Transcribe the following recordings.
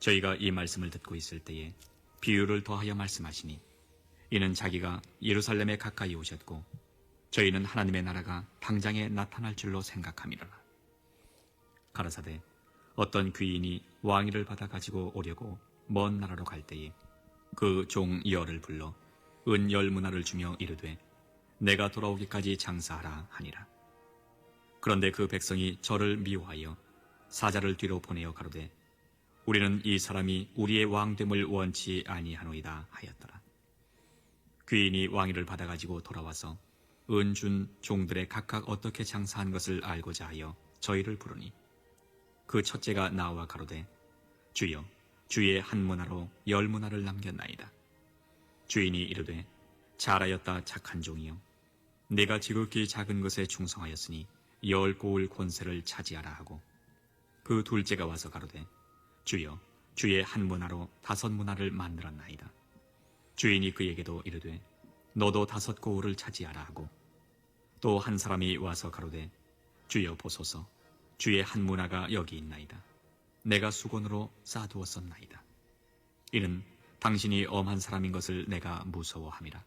저희가 이 말씀을 듣고 있을 때에 비유를 더하여 말씀하시니 이는 자기가 예루살렘에 가까이 오셨고 저희는 하나님의 나라가 당장에 나타날 줄로 생각함이로라. 가라사대 어떤 귀인이 왕위를 받아 가지고 오려고 먼 나라로 갈 때에 그 종 열을 불러 은 10문화를 주며 이르되 내가 돌아오기까지 장사하라 하니라. 그런데 그 백성이 저를 미워하여 사자를 뒤로 보내어 가로되 우리는 이 사람이 우리의 왕됨을 원치 아니하노이다 하였더라. 귀인이 왕위를 받아 가지고 돌아와서 은 준 종들의 각각 어떻게 장사한 것을 알고자 하여 저희를 부르니 그 첫째가 나와 가로되 주여 주의 한 문화로 10문화를 남겼나이다. 주인이 이르되 잘하였다 착한 종이여 내가 지극히 작은 것에 충성하였으니 10고을 권세를 차지하라 하고 그 둘째가 와서 가로되 주여 주의 한 문화로 5문화를 만들었나이다. 주인이 그에게도 이르되 너도 5고을을 차지하라 하고 또 한 사람이 와서 가로되 주여 보소서 주의 한 문화가 여기 있나이다. 내가 수건으로 쌓아두었었나이다. 이는 당신이 엄한 사람인 것을 내가 무서워함이라.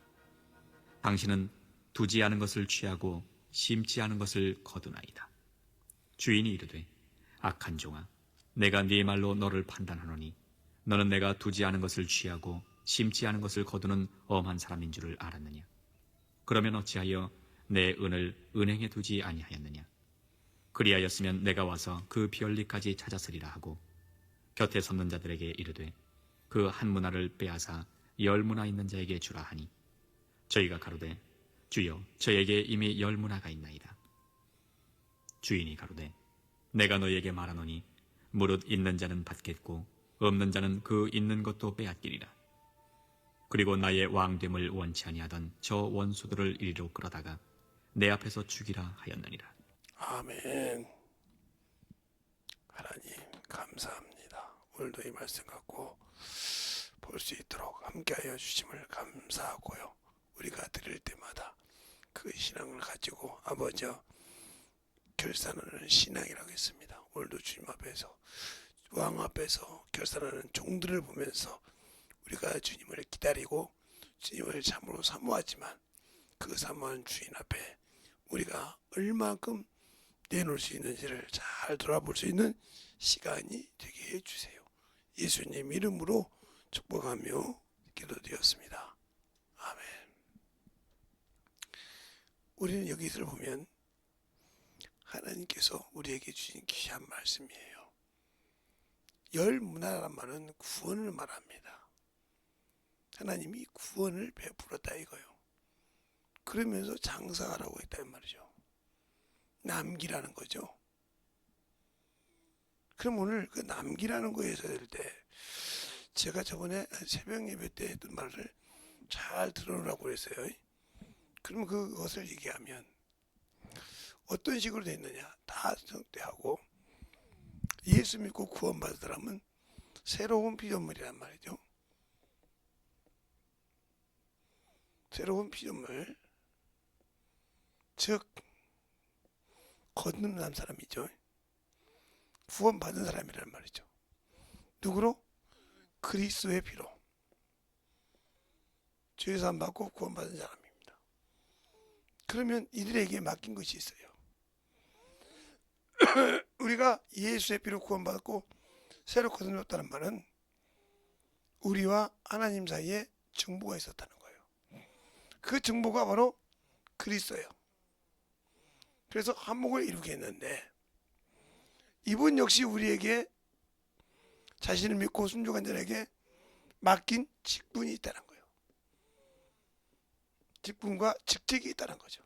당신은 두지 않은 것을 취하고 심지 않은 것을 거두나이다. 주인이 이르되 악한 종아 내가 네 말로 너를 판단하노니 너는 내가 두지 않은 것을 취하고 심지 않은 것을 거두는 엄한 사람인 줄을 알았느냐. 그러면 어찌하여 내 은을 은행에 두지 아니하였느냐. 그리하였으면 내가 와서 그 비얼리까지 찾았으리라 하고 곁에 섰는 자들에게 이르되 그 한 문화를 빼앗아 10문화 있는 자에게 주라 하니 저희가 가로되 주여 저에게 이미 10문화가 있나이다. 주인이 가로되 내가 너에게 말하노니 무릇 있는 자는 받겠고 없는 자는 그 있는 것도 빼앗기리라. 그리고 나의 왕됨을 원치 아니하던 저 원수들을 이리로 끌어다가 내 앞에서 죽이라 하였느니라. 아멘. 하나님 감사합니다. 오늘도 이 말씀 갖고 볼 수 있도록 함께하여 주심을 감사하고요. 우리가 드릴 때마다 그 신앙을 가지고 아버지와 결산하는 신앙이라고 했습니다. 오늘도 주님 앞에서 왕 앞에서 결산하는 종들을 보면서 우리가 주님을 기다리고 주님을 참으로 사모하지만 그 사모한 주인 앞에 우리가 얼마큼 내놓을 수 있는지를 잘 돌아볼 수 있는 시간이 되게 해주세요. 예수님 이름으로 축복하며 기도드렸습니다. 아멘. 우리는 여기서 보면 하나님께서 우리에게 주신 귀한 말씀이에요. 10문화란 말은 구원을 말합니다. 하나님이 구원을 베풀었다 이거요. 그러면서 장사하라고 했다는 말이죠. 남기라는 거죠. 그럼 오늘 그 남기라는 거에서 될 때 제가 저번에 새벽 예배 때 했던 말을 잘 들어놓으라고 그랬어요. 그러면 그것을 얘기하면 어떤 식으로 돼 있느냐 다 성대하고 예수 믿고 구원받은 사람은 새로운 피조물이란 말이죠. 새로운 피조물 즉 거듭난 사람이죠. 구원받은 사람이란 말이죠. 누구로? 그리스도의 피로 죄사함 받고 구원받은 사람입니다. 그러면 이들에게 맡긴 것이 있어요. 우리가 예수의 피로 구원받고 새로 거듭났다는 말은 우리와 하나님 사이에 정보가 있었다는 거예요. 그 정보가 바로 그리스도예요. 그래서 한목을 이루게 했는데 이분 역시 우리에게 자신을 믿고 순종한 자에게 맡긴 직분이 있다는 거예요. 직분과 직책이 있다는 거죠.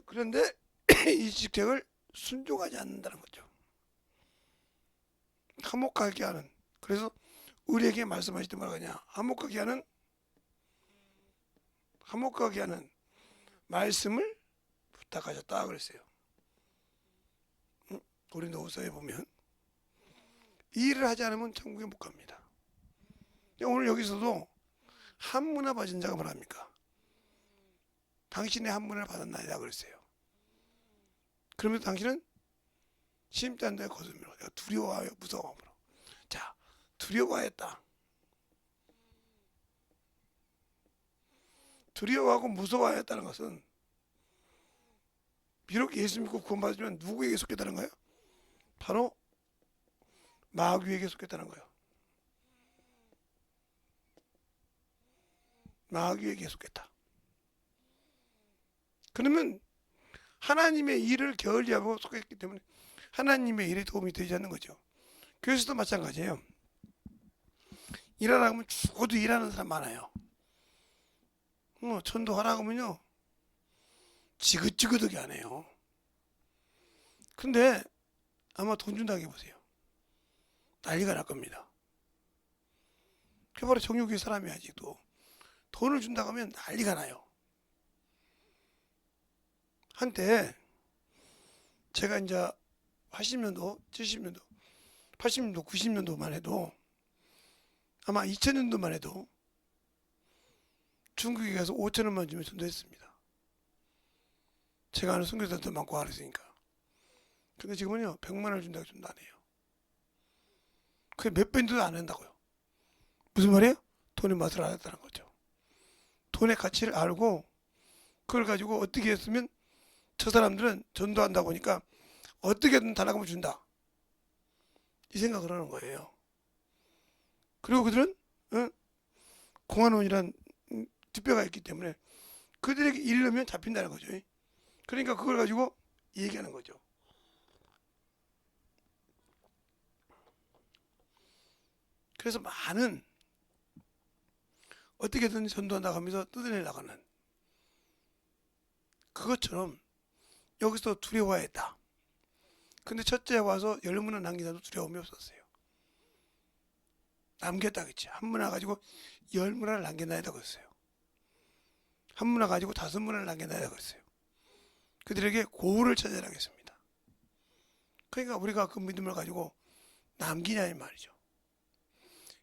그런데 이 직책을 순종하지 않는다는 거죠. 화목하게 하는, 그래서 우리에게 말씀하실 때 뭐라고 하냐, 화목하게 하는 말씀을 부탁하셨다 그랬어요. 고린도후서에 보면 이 일을 하지 않으면 천국에 못 갑니다. 오늘 여기서도 한 문화 받은 자가 뭐랍니까? 당신의 한 문화를 받았나이다 그랬어요. 그러면서 당신은 심장 내 거슬림으로 내가 두려워하여 무서워함으로. 자, 두려워하였다. 두려워하고 무서워하였다는 것은 비록 예수 믿고 구원받으면 누구에게 속했다는 거예요? 바로 마귀에게 속했다는 거예요. 마귀에게 속했다. 그러면 하나님의 일을 게을리하고 속했기 때문에 하나님의 일에 도움이 되지 않는 거죠. 교회에서도 마찬가지예요. 일하라고 하면 죽어도 일하는 사람 많아요. 전도하라고 하면요 지긋지긋하게 안 해요. 근데 아마 돈 준다고 해보세요. 난리가 날 겁니다. 그게 바로 정욕의 사람이 아직도 돈을 준다고 하면 난리가 나요. 한때 제가 이제 80년도, 70년도, 80년도, 90년도만 해도 아마 2000년도만 해도 중국에 가서 5,000원만 주면 전도했습니다. 제가 아는 선교사들도 많고 그랬으니까. 근데 지금은요 100만 원을 준다고 전도 안 해요. 그게 몇 배인지도 안 한다고요. 무슨 말이에요? 돈의 맛을 알았다는 거죠. 돈의 가치를 알고 그걸 가지고 어떻게 했으면 저 사람들은 전도한다고 하니까 어떻게든 달라고 준다. 이 생각을 하는 거예요. 그리고 그들은 공안원이란 뒷배가 있기 때문에 그들에게 이르면 잡힌다는 거죠. 그러니까 그걸 가지고 얘기하는 거죠. 그래서 많은 어떻게든 전도한다고 하면서 뜯어내려고 하는 그것처럼 여기서 두려워했다. 근데 첫째 와서 10문을 남기다도 두려움이 없었어요. 남겼다 그치. 한 문화 가지고 10문화를 남겨놔야다고 했어요. 한 문화 가지고 5문화를 남겨놔야다고 했어요. 그들에게 고울을 찾아라고 했습니다. 그러니까 우리가 그 믿음을 가지고 남기냐 이 말이죠.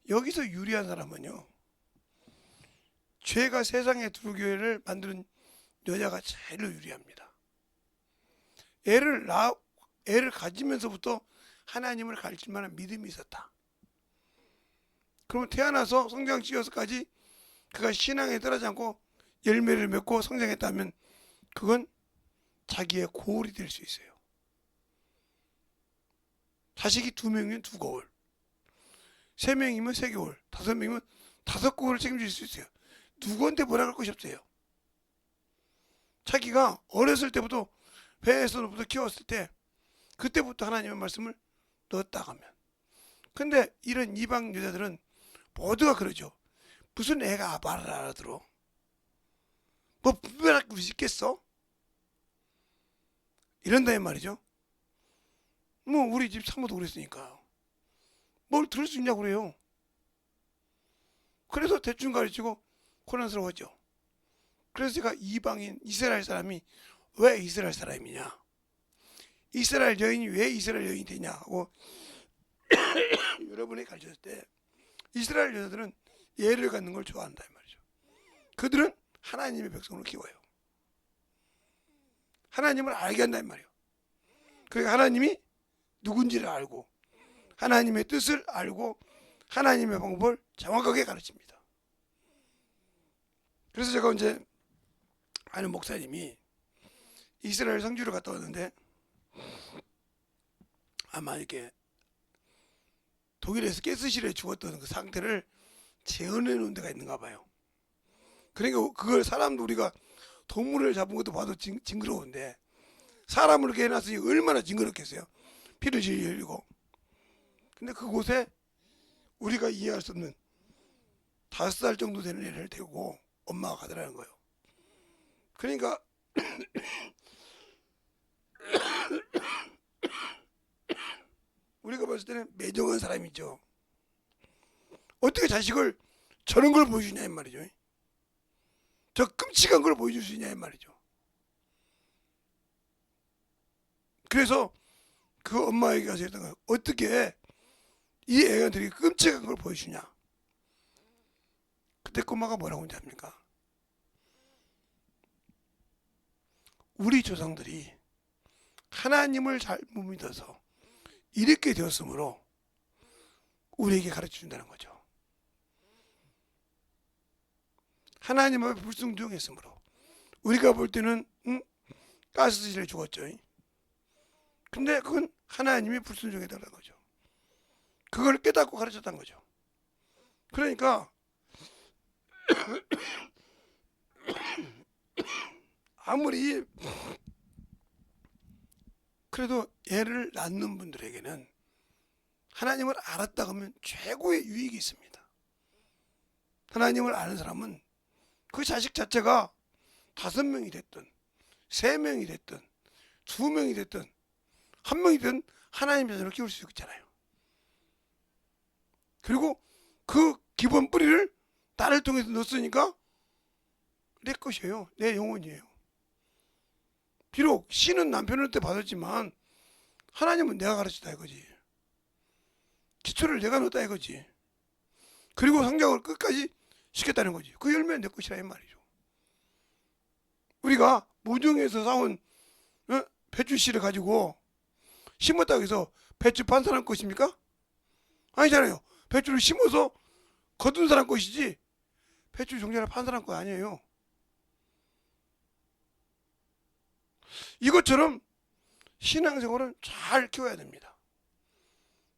여기서 유리한 사람은요 죄가 세상에 두교회를 만드는 여자가 제일로 유리합니다. 애를 가지면서부터 하나님을 가르칠 만한 믿음이 있었다. 그러면 태어나서 성장시켜서까지 그가 신앙에 떨어지지 않고 열매를 맺고 성장했다면 그건 자기의 고울이 될 수 있어요. 자식이 2명이면 2고울, 3명이면 3고울, 5명이면 5고울을 책임질 수 있어요. 누구한테 뭐라 그럴 것이 없어요. 자기가 어렸을 때부터 배에서부터 키웠을 때 그때부터 하나님의 말씀을 넣었다 하면. 근데 이런 이방 여자들은 모두가 그러죠. 무슨 애가 말을 알아들어? 뭐 분별할 게 있겠어? 이런다 이 말이죠. 뭐 우리 집 사모도 그랬으니까 뭘 들을 수 있냐고 그래요. 그래서 대충 가르치고 고난스러웠죠. 그래서 제가 이방인 이스라엘 사람이 왜 이스라엘 사람이냐, 이스라엘 여인이 왜 이스라엘 여인이 되냐 하고 여러분이 가르쳤을 때 이스라엘 여자들은 예를 갖는 걸 좋아한다 이 말이죠. 그들은 하나님의 백성을 키워요. 하나님을 알게 한다 이 말이에요. 그러니까 하나님이 누군지를 알고 하나님의 뜻을 알고 하나님의 방법을 정확하게 가르칩니다. 그래서 제가 이제 아는 목사님이 이스라엘 성지를 갔다 왔는데 아마 이렇게 독일에서 가스실에 죽었던 그 상태를 재현해 놓은 데가 있는가 봐요. 그러니까 그걸 사람도 우리가 동물을 잡은 것도 봐도 징그러운데 사람을 이렇게 해놨으니 얼마나 징그럽겠어요. 피를 질질 흘리고. 근데 그곳에 우리가 이해할 수 없는 5살 정도 되는 애를 데리고 엄마가 가더라는 거예요. 그러니까 우리가 봤을 때는 매정한 사람이죠. 어떻게 자식을 저런 걸 보여주냐 이 말이죠. 저 끔찍한 걸 보여줄 수 있냐 이 말이죠. 그래서 그 엄마에게 가서 했던 거예요. 어떻게 이 애한테 끔찍한 걸 보여주냐. 그때 꼬마가 뭐라고 하는지 압니까? 우리 조상들이 하나님을 잘못 믿어서 이렇게 되었으므로 우리에게 가르쳐 준다는 거죠. 하나님 앞에 불순종했으므로 우리가 볼 때는 가스실에 죽었죠. 근데 그건 하나님이 불순종했다는 거죠. 그걸 깨닫고 가르쳤다는 거죠. 그러니까 아무리 그래도 애를 낳는 분들에게는 하나님을 알았다 하면 최고의 유익이 있습니다. 하나님을 아는 사람은 그 자식 자체가 5명이 됐든 3명이 됐든 2명이 됐든 1명이든 하나님 자녀를 키울 수 있잖아요. 그리고 그 기본 뿌리를 나를 통해서 넣었으니까 내 것이에요. 내 영혼이에요. 비록 씨는 남편한테 받았지만 하나님은 내가 가르쳤다 이거지. 기초를 내가 넣었다 이거지. 그리고 성장을 끝까지 시켰다는 거지. 그 열매는 내 것이라 이 말이죠. 우리가 모종에서 사온 배추 씨를 가지고 심었다고 해서 배추 판 사람 것입니까? 아니잖아요. 배추를 심어서 거둔 사람 것이지 배추 종자를 판 사람 거 아니에요. 이것처럼 신앙생활은 잘 키워야 됩니다.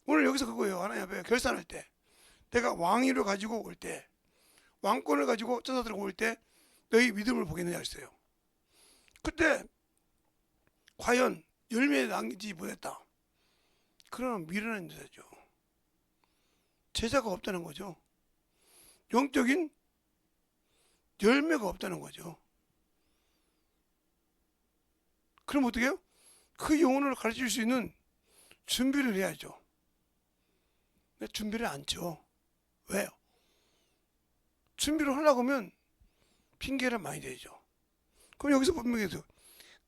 오늘 여기서 그거예요. 하나님 앞에 결산할 때 내가 왕위를 가지고 올 때, 왕권을 가지고 천사들고 올 때 너희 믿음을 보겠느냐 했어요. 그때 과연 열매에 남기지 못했다. 그러면 미련한 자죠. 제자가 없다는 거죠. 영적인 열매가 없다는 거죠. 그럼 어떻게 해요? 그 영혼을 가르칠 수 있는 준비를 해야죠. 근데 준비를 안 쳐. 왜요? 준비를 하려고 하면 핑계를 많이 대죠. 그럼 여기서 분명히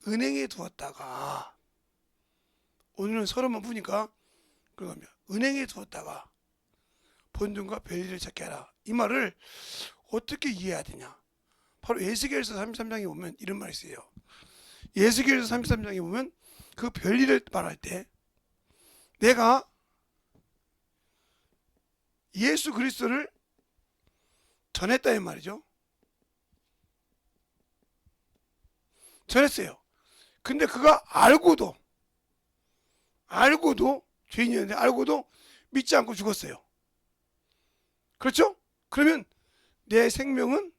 은행에 두었다가 오늘은 서른만 푸니까 그러면 은행에 두었다가 본전과 별일을 찾게 하라. 이 말을 어떻게 이해해야 되냐? 바로 에스겔서 33장에 보면 이런 말이 있어요. 에스겔서 33장에 보면 그 별일을 말할 때 내가 예수 그리스도를 전했다 이 말이죠. 전했어요. 근데 그가 알고도 죄인이었는데 알고도 믿지 않고 죽었어요. 그렇죠? 그러면 내 생명은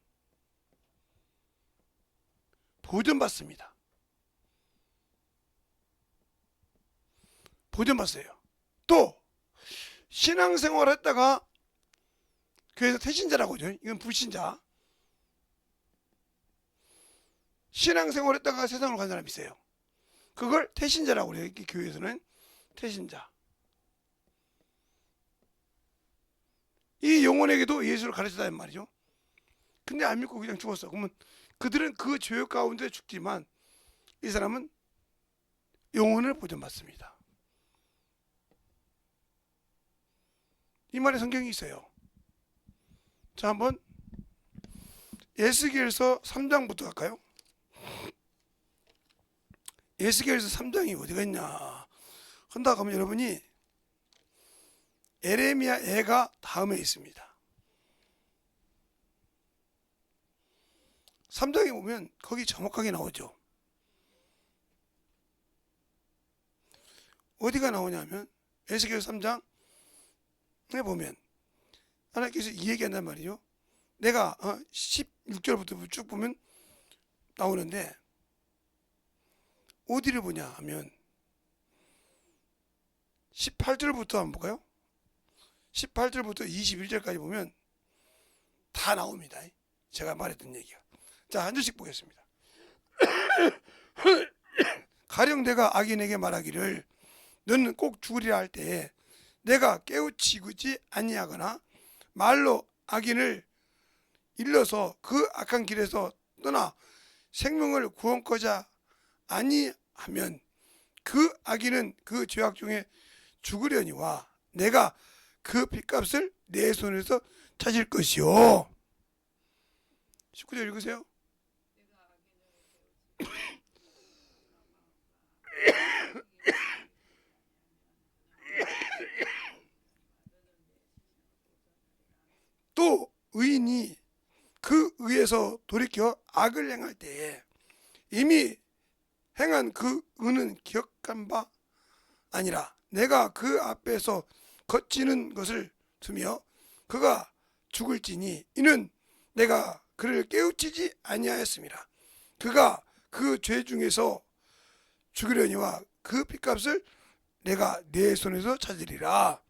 보존받습니다. 보존받어요. 또 신앙생활 했다가 교회에서 태신자라고 하죠. 이건 불신자. 신앙생활 했다가 세상으로 간 사람이 있어요. 그걸 태신자라고 그래요. 교회에서는 태신자. 이 영혼에게도 예수를 가르쳤다는 말이죠. 근데 안 믿고 그냥 죽었어. 그러면 그들은 그 죄악 가운데 죽지만 이 사람은 영혼을 보존받습니다. 이 말에 성경이 있어요. 자, 한번 에스겔서 3장부터 갈까요? 에스겔서 3장이 어디가 있냐 한다 하면 여러분이 에레미야 애가 다음에 있습니다. 3장에 보면 거기 정확하게 나오죠. 어디가 나오냐면 에스겔 3장에 보면 하나님께서 이 얘기한단 말이죠. 내가 16절부터 쭉 보면 나오는데 어디를 보냐 하면 18절부터 한번 볼까요? 18절부터 21절까지 보면 다 나옵니다. 제가 말했던 얘기가. 자, 한 절씩 보겠습니다. 가령 내가 악인에게 말하기를 너는 꼭 죽으리라 할 때에 내가 깨우치지 아니하거나 말로 악인을 일러서 그 악한 길에서 떠나 생명을 구원코자 아니하면 그 악인은 그 죄악 중에 죽으려니와 내가 그 핏값을 내 손에서 찾을 것이요. 19절 읽으세요. 의인이 그 의에서 돌이켜 악을 행할 때에 이미 행한 그 의는 기억한 바 아니라 내가 그 앞에서 거치는 것을 두며 그가 죽을지니 이는 내가 그를 깨우치지 아니하였습니다. 그가 그 죄 중에서 죽으려니와 그 핏값을 내가 내 손에서 찾으리라.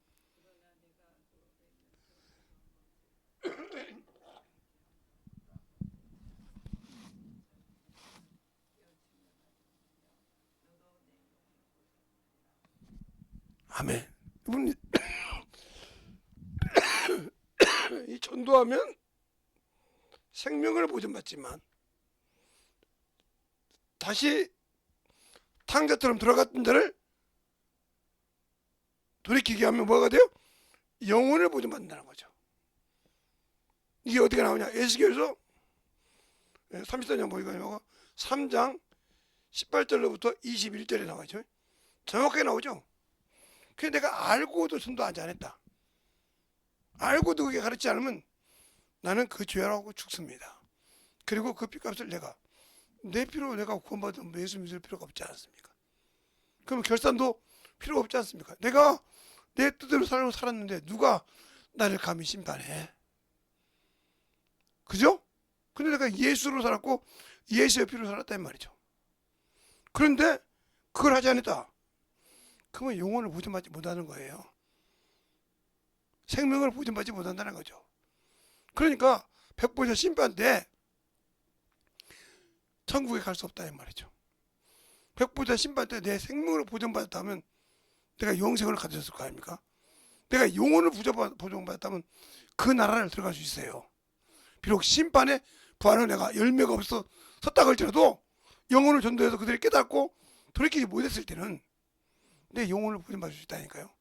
아멘. 여러분, 이 전도하면 생명을 보존받지만 다시 탕자처럼 들어갔던 자를 돌이키게 하면 뭐가 돼요? 영혼을 보존받는다는 거죠. 이게 어디가 나오냐? 에스겔서 33장 보니까 3장 18절로부터 21절에 나와있죠. 정확하게 나오죠. 그래서 내가 알고도 전도하지 않았다. 알고도 그게 가르치지 않으면 나는 그 죄라고 죽습니다. 그리고 그 핏값을 내 피로 내가 구원받으면 예수 믿을 필요가 없지 않습니까? 그러면 결산도 필요가 없지 않습니까? 내가 내 뜻대로 살았는데 누가 나를 감히 심판해? 그죠? 근데 내가 예수로 살았고 예수의 피로 살았단 말이죠. 그런데 그걸 하지 않았다. 그러면 영혼을 보존받지 못하는 거예요. 생명을 보존받지 못한다는 거죠. 그러니까 백보자 심판 때 천국에 갈 수 없다 이 말이죠. 백보자 심판 때 내 생명을 보존받았다면 내가 영생을 가졌을 거 아닙니까? 내가 영혼을 보존받았다면 그 나라를 들어갈 수 있어요. 비록 심판에 부활은 내가 열매가 없어 섰다 할지라도 영혼을 전도해서 그들이 깨닫고 돌이키지 못했을 때는 내 영혼을 보존받을 수 있다니까요.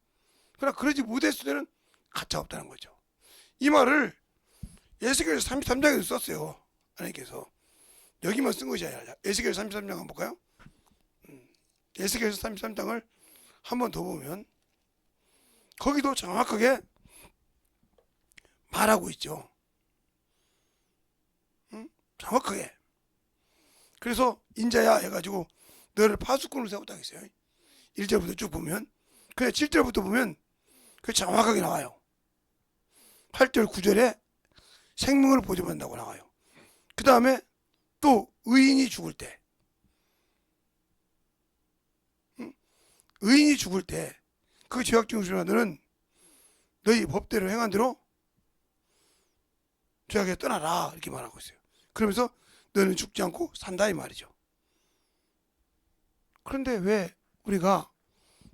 그러나 그러지 못했을 때는 가차 없다는 거죠. 이 말을 에스겔 33장에도 썼어요. 하나님께서. 여기만 쓴 것이 아니라 에스겔 33장 한번 볼까요? 에스겔 33장을 한 번 더 보면 거기도 정확하게 말하고 있죠. 정확하게. 그래서 인자야 해가지고 너를 파수꾼으로 세웠다 했어요. 1절부터 쭉 보면 그냥 7절부터 보면 그게 정확하게 나와요. 8절 9절에 생명을 보존한다고 나와요. 그 다음에 또 의인이 죽을 때 의인이 죽을 때 그 죄악 중에서 너는 너희 법대로 행한 대로 죄악에 떠나라 이렇게 말하고 있어요. 그러면서 너는 죽지 않고 산다 이 말이죠. 그런데 왜 우리가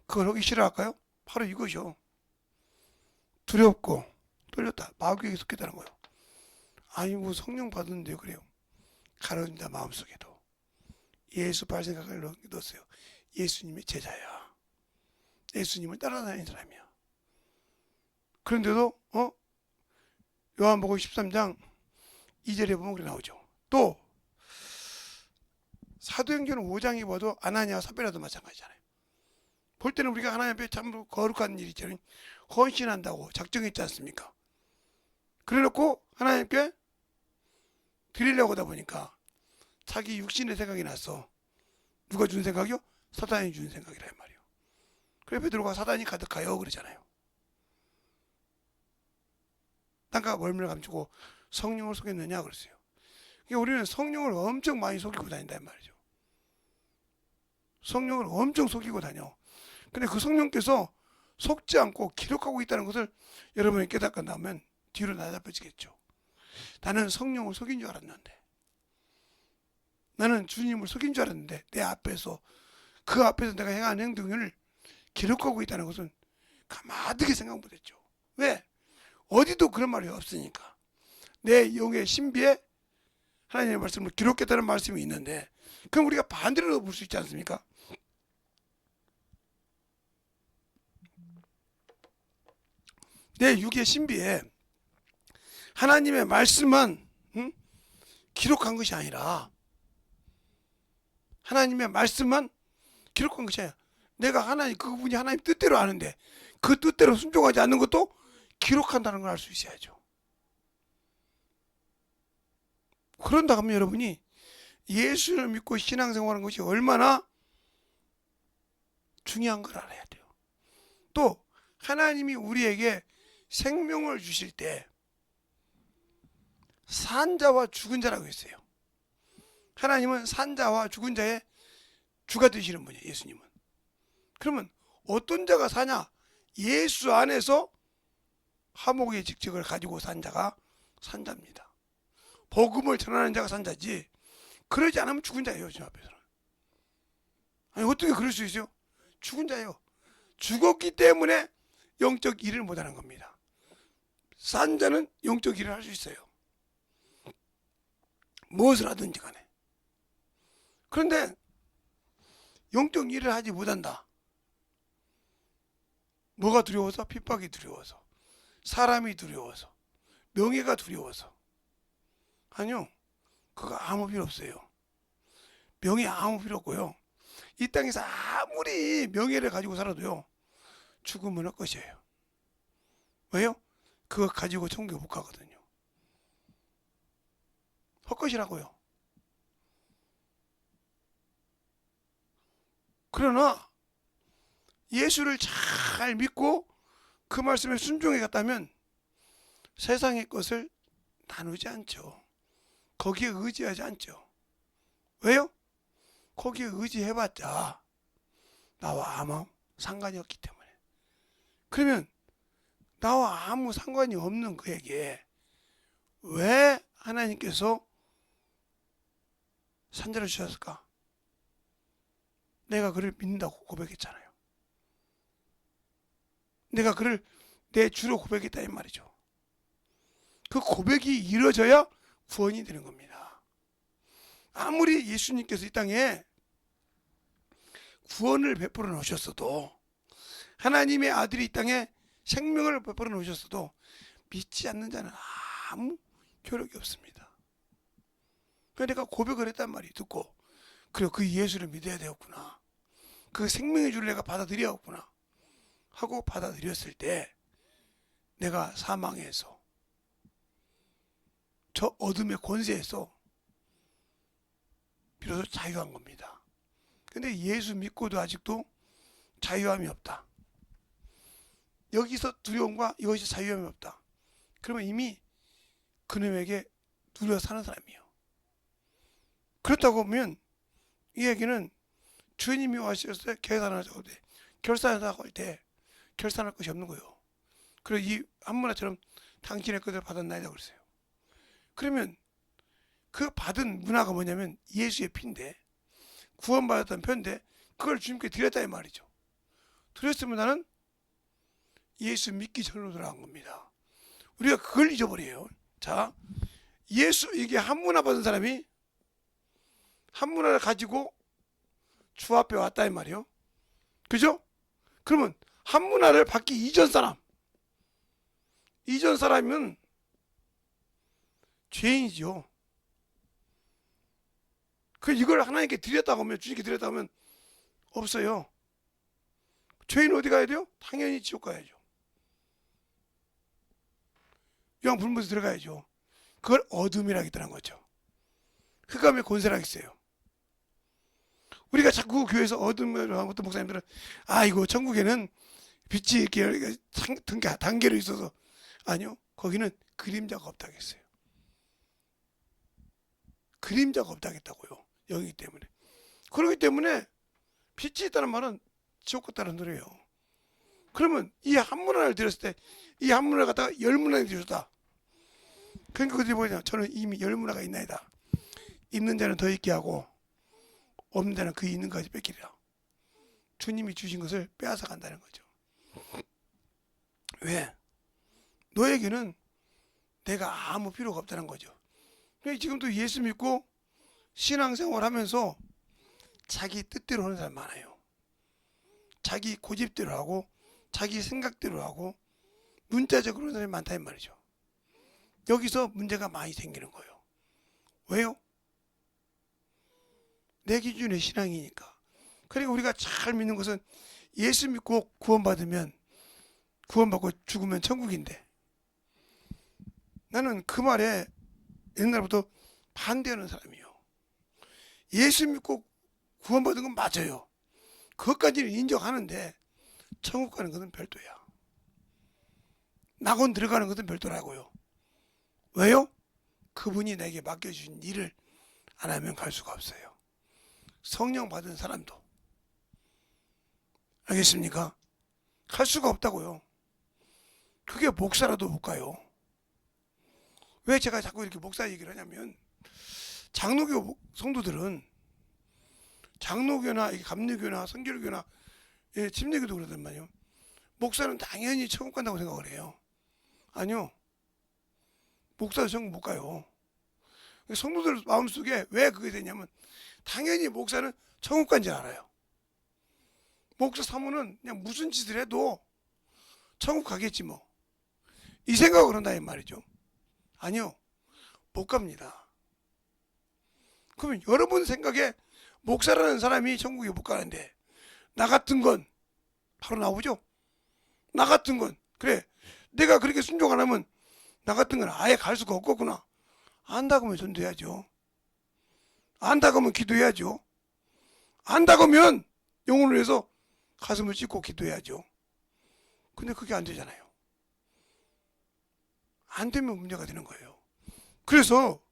그걸 하기 싫어할까요? 바로 이것이요. 두렵고 떨렸다. 마귀에게 속했다는 거예요. 아니 뭐 성령 받았는데 그래요. 가려진다 마음속에도. 예수 발 생각을 넣었어요. 예수님의 제자야. 예수님을 따라다니는 사람이야. 그런데도 요한복음 13장 2절에 보면 그래 나오죠. 또 사도행전 5장에 봐도 아나니아와 삽비라도 마찬가지잖아요. 볼 때는 우리가 하나님 앞에 참 거룩한 일이 있잖아요. 헌신한다고 작정했지 않습니까? 그래놓고 하나님께 드리려고 하다 보니까 자기 육신의 생각이 났어. 누가 준 생각이요? 사단이 준 생각이라 말이요. 그래 베드로가 사단이 가득하여 그러잖아요. 땅과 멀미를 감추고 성령을 속였느냐 그랬어요. 그러니까 우리는 성령을 엄청 많이 속이고 다닌단 말이죠. 성령을 엄청 속이고 다녀. 근데 그 성령께서 속지 않고 기록하고 있다는 것을 여러분이 깨닫고 나면 뒤로 나답해지겠죠. 나는 성령을 속인 줄 알았는데, 나는 주님을 속인 줄 알았는데 내 앞에서 그 앞에서 내가 행한 행동을 기록하고 있다는 것은 가만하게 생각 못했죠. 왜? 어디도 그런 말이 없으니까. 내 영의 신비에 하나님의 말씀을 기록했다는 말씀이 있는데, 그럼 우리가 반대로 볼 수 있지 않습니까? 내 육의 신비에 하나님의 말씀만 기록한 것이 아니라, 하나님의 말씀만 기록한 것이 아니라, 내가 그분이 하나님 뜻대로 아는데 그 뜻대로 순종하지 않는 것도 기록한다는 걸 알 수 있어야죠. 그런다 하면 여러분이 예수를 믿고 신앙생활하는 것이 얼마나 중요한 걸 알아야 돼요. 또 하나님이 우리에게 생명을 주실 때 산자와 죽은 자라고 했어요. 하나님은 산자와 죽은 자의 주가 되시는 분이에요. 예수님은. 그러면 어떤 자가 사냐? 예수 안에서 화목의 직책을 가지고 산 자가 산자입니다. 복음을 전하는 자가 산자지, 그러지 않으면 죽은 자예요. 저 앞에서는. 아니 어떻게 그럴 수 있어요? 죽은 자예요. 죽었기 때문에 영적 일을 못하는 겁니다. 산 자는 영적 일을 할 수 있어요. 무엇을 하든지 간에. 그런데 영적 일을 하지 못한다. 뭐가 두려워서? 핍박이 두려워서, 사람이 두려워서, 명예가 두려워서. 아니요, 그거 아무 필요 없어요. 명예 아무 필요 없고요. 이 땅에서 아무리 명예를 가지고 살아도요, 죽으면 헛것이에요. 왜요? 그거 가지고 천국에 못 가거든요. 헛것이라고요. 그러나 예수를 잘 믿고 그 말씀에 순종해 갔다면 세상의 것을 나누지 않죠. 거기에 의지하지 않죠. 왜요? 거기에 의지해봤자 나와 아무 상관이 없기 때문에. 그러면 나와 아무 상관이 없는 그에게 왜 하나님께서 산자를 주셨을까? 내가 그를 믿는다고 고백했잖아요. 내가 그를 내 주로 고백했다 이 말이죠. 그 고백이 이루어져야 구원이 되는 겁니다. 아무리 예수님께서 이 땅에 구원을 베풀어 놓으셨어도, 하나님의 아들이 이 땅에 생명을 베풀어 놓으셨어도 믿지 않는 자는 아무 효력이 없습니다. 그래서 내가 고백을 했단 말이 듣고, 그래 그 예수를 믿어야 되었구나, 그 생명의 주를 내가 받아들여야겠구나 하고 받아들였을 때 내가 사망에서, 저 어둠의 권세에서 비로소 자유한 겁니다. 근데 예수 믿고도 아직도 자유함이 없다. 여기서 두려움과 이것이 자유함이 없다. 그러면 이미 그놈에게 누려 사는 사람이에요. 그렇다고 보면 이 얘기는 주님이 와셨을 때 계산하자고 돼. 결산하자고 할 때 결산할 것이 없는 거예요. 그리고 이 한문화처럼 당신의 것을 받았나이다 그랬어요. 그러면 그 받은 문화가 뭐냐면 예수의 피인데, 구원받았던 편인데 그걸 주님께 드렸다 이 말이죠. 드렸으면 나는 예수 믿기 전으로 돌아간 겁니다. 우리가 그걸 잊어버려요. 자, 예수, 이게 한문화 받은 사람이 한문화를 가지고 주 앞에 왔다 이 말이요. 그죠? 그러면 한문화를 받기 이전 사람이면 죄인이죠. 그 이걸 하나님께 드렸다고 하면, 주님께 드렸다고 하면 없어요. 죄인 어디 가야 돼요? 당연히 지옥 가야죠. 요한 불못에 들어가야죠. 그걸 어둠이라고 했다는 거죠. 흑암의 권세라고 했어요. 우리가 자꾸 교회에서 어둠을 하고, 어떤 목사님들은 아이고 천국에는 빛이 이렇게 단계로 있어서, 아니요, 거기는 그림자가 없다고 했어요. 그림자가 없다고 했다고요. 영이기 때문에. 그렇기 때문에 빛이 있다는 말은 지옥 같다는 소리예요. 그러면 이 한문화를 드렸을 때 이 한문화를 갖다가 열문화를 드렸다. 그러니까 그들이 뭐냐, 저는 이미 열문화가 있나이다. 있는 자는 더 있게 하고 없는 자는 그 있는 것까지 뺏기리라. 주님이 주신 것을 빼앗아 간다는 거죠. 왜? 너에게는 내가 아무 필요가 없다는 거죠. 지금도 예수 믿고 신앙생활 하면서 자기 뜻대로 하는 사람 많아요. 자기 고집대로 하고 자기 생각대로 하고 문자적으로 하는 사람이 많다 이 말이죠. 여기서 문제가 많이 생기는 거예요. 왜요? 내 기준의 신앙이니까. 그러니까 우리가 잘 믿는 것은 예수 믿고 구원받으면, 구원받고 죽으면 천국인데, 나는 그 말에 옛날부터 반대하는 사람이요. 예수 믿고 구원받은 건 맞아요. 그것까지는 인정하는데 천국 가는 것은 별도야. 낙원 들어가는 것은 별도라고요. 왜요? 그분이 내게 맡겨주신 일을 안 하면 갈 수가 없어요. 성령 받은 사람도. 알겠습니까? 갈 수가 없다고요. 그게 목사라도 못 가요. 왜 제가 자꾸 이렇게 목사 얘기를 하냐면, 장로교 성도들은 장로교나 감리교나 성결교나 침례교도 그러단 말이에요. 목사는 당연히 천국 간다고 생각을 해요. 아니요. 목사도 천국 못 가요. 성도들 마음속에 왜 그게 되냐면, 당연히 목사는 천국 간 줄 알아요. 목사 사모는 그냥 무슨 짓을 해도 천국 가겠지 뭐, 이 생각을 한다 이 말이죠. 아니요, 못 갑니다. 그러면 여러분 생각에 목사라는 사람이 천국에 못 가는데, 나 같은 건 바로 나오죠. 나 같은 건, 그래, 내가 그렇게 순종 안 하면 나 같은 건 아예 갈 수가 없겠구나. 안다고 하면 전도해야죠. 안다고 하면 기도해야죠. 안다고 하면 영혼을 위해서 가슴을 찢고 기도해야죠. 근데 그게 안 되잖아요. 안 되면 문제가 되는 거예요. 그래서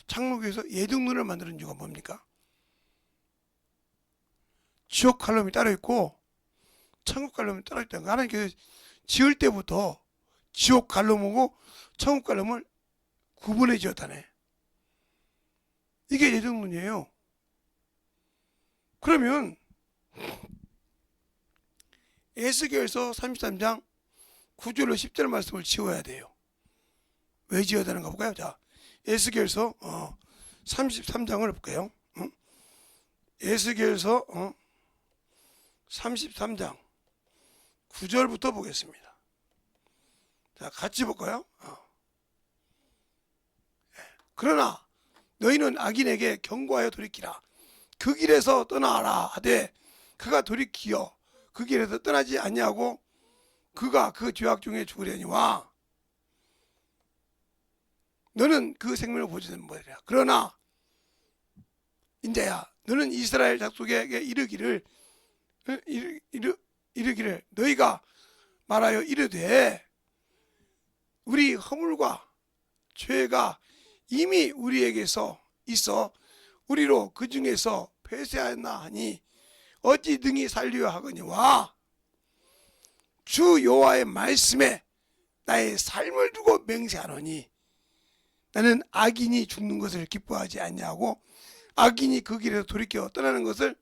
장로교에서 예등론을 만드는 이유가 뭡니까? 지옥 갈 놈이 따로 있고 천국 갈 놈이 따로 있다. 하나님께서 지을 때부터 지옥 갈 놈하고 천국 갈 놈을 구분해 지었다네. 이게 예등론이에요. 그러면 에스겔서 33장 9절로 10절 말씀을 지워야 돼요. 왜 지어야 되는가 볼까요? 자, 에스겔서 33장을 볼까요? 에스겔서 33장 9절부터 보겠습니다. 자, 같이 볼까요? 그러나 너희는 악인에게 경고하여 돌이키라. 그 길에서 떠나라 하되 그가 돌이키어 그 길에서 떠나지 아니하고 그가 그 죄악 중에 죽으려니와 너는 그 생명을 보지 못하리라. 그러나 인자야, 너는 이스라엘 족속에게 이르기를 너희가 말하여 이르되 우리 허물과 죄가 이미 우리에게서 있어 우리로 그 중에서 폐쇄하였나 하니 어찌 능히 살리려 하거니와 주 여호와의 말씀에 나의 삶을 두고 맹세하노니 나는 악인이 죽는 것을 기뻐하지 않냐고 악인이 그 길에서 돌이켜 떠나는 것을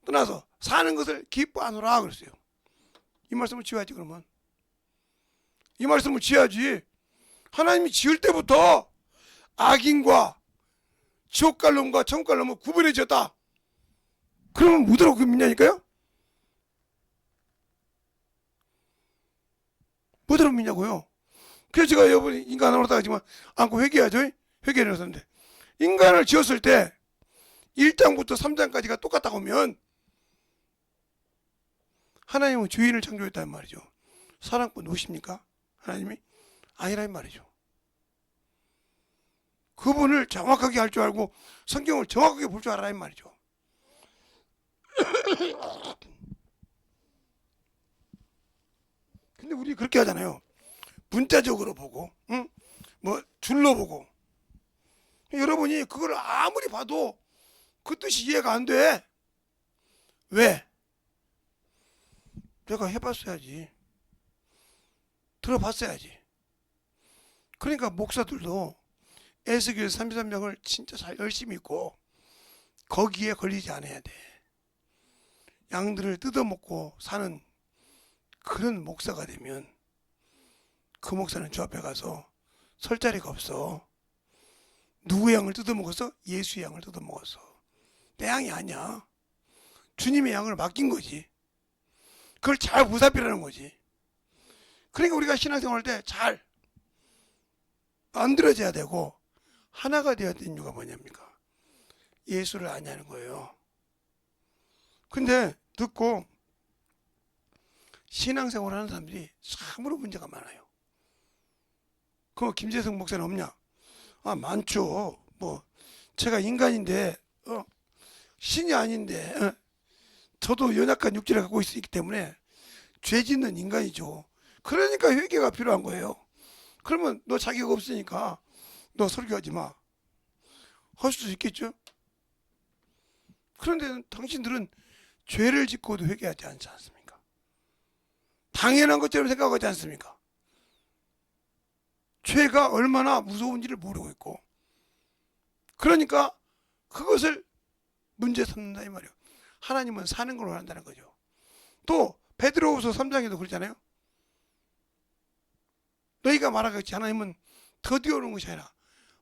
떠나서 사는 것을 기뻐하노라 그랬어요. 이 말씀을 지어야지. 그러면 이 말씀을 지어야지. 하나님이 지을 때부터 악인과 지옥 갈 놈과 천국 갈 놈을 구분해 지었다. 그러면 뭐라고 믿냐니까요? 뭐라고 믿냐고요? 그래서 제가 여러분이 인간을 하다가 하지만 않고 회개하죠. 회개를 했었는데 인간을 지었을 때 1장부터 3장까지가 똑같다고 하면 하나님은 죄인을 창조했다는 말이죠. 사랑꾼 누구십니까? 하나님이? 아니란 말이죠. 그분을 정확하게 할 줄 알고 성경을 정확하게 볼 줄 알아란 말이죠. 근데 우리 그렇게 하잖아요. 문자적으로 보고, 응? 뭐 줄로 보고. 여러분이 그걸 아무리 봐도 그 뜻이 이해가 안 돼. 왜? 내가 해봤어야지. 들어봤어야지. 그러니까 목사들도 에스겔 33장을 진짜 잘 열심히 읽고 거기에 걸리지 않아야 돼. 양들을 뜯어먹고 사는 그런 목사가 되면 그 목사는 저 앞에 가서 설 자리가 없어. 누구의 양을 뜯어먹었어? 예수의 양을 뜯어먹었어. 내 양이 아니야. 주님의 양을 맡긴 거지. 그걸 잘 보살피라는 거지. 그러니까 우리가 신앙생활 할 때 잘 만들어져야 되고 하나가 되어야 되는 이유가 뭐냐입니까? 예수를 아냐는 거예요. 근데 듣고 신앙생활 하는 사람들이 참으로 문제가 많아요. 그 김재성 목사는 없냐? 아, 많죠. 뭐 제가 인간인데 신이 아닌데 저도 연약한 육체를 갖고 있기 때문에 죄 짓는 인간이죠. 그러니까 회개가 필요한 거예요. 그러면 너 자격 없으니까 너 설교하지 마. 할 수 있겠죠? 그런데 당신들은 죄를 짓고도 회개하지 않지 않습니까? 당연한 것처럼 생각하지 않습니까? 죄가 얼마나 무서운지를 모르고 있고, 그러니까 그것을 문제 삼는다 이 말이에요. 하나님은 사는 걸 원한다는 거죠. 또 베드로후서 3장에도 그러잖아요. 너희가 말하겠지 하나님은 드디어 오는 것이 아니라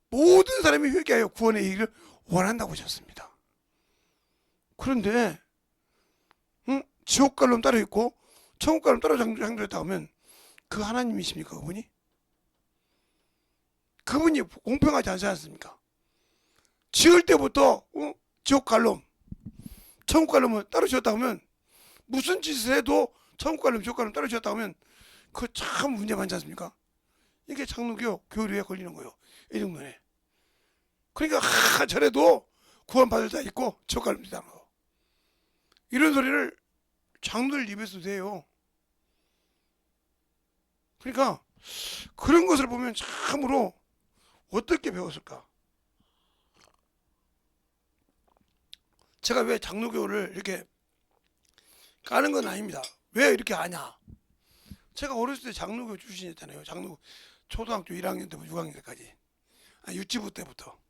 모든 사람이 회개하여 구원의 일을 원한다고 하셨습니다. 그런데 지옥갈로 따로 있고 천국갈로 따로 창조했다 하면 그 하나님이십니까? 그분이 공평하지 않지 않습니까? 지을 때부터 지옥갈로 천국갈로면 따로 지었다 하면 무슨 짓을 해도 천국갈로 지옥갈로 따로 지었다 하면 그거 참 문제 많지 않습니까? 이게 장로교 교리에 걸리는 거예요. 이 정도네. 그러니까 저래도 구원받을 자 있고 지옥갈로 있다는 거. 이런 소리를 장로들 입에서 돼요. 그러니까 그런 것을 보면 참으로 어떻게 배웠을까? 제가 왜 장로교를 이렇게 까는 건 아닙니다. 왜 이렇게 아냐? 제가 어렸을 때 장로교 출신이었잖아요. 장로 초등학교 1학년 때부터 6학년 때까지. 유치부 때부터.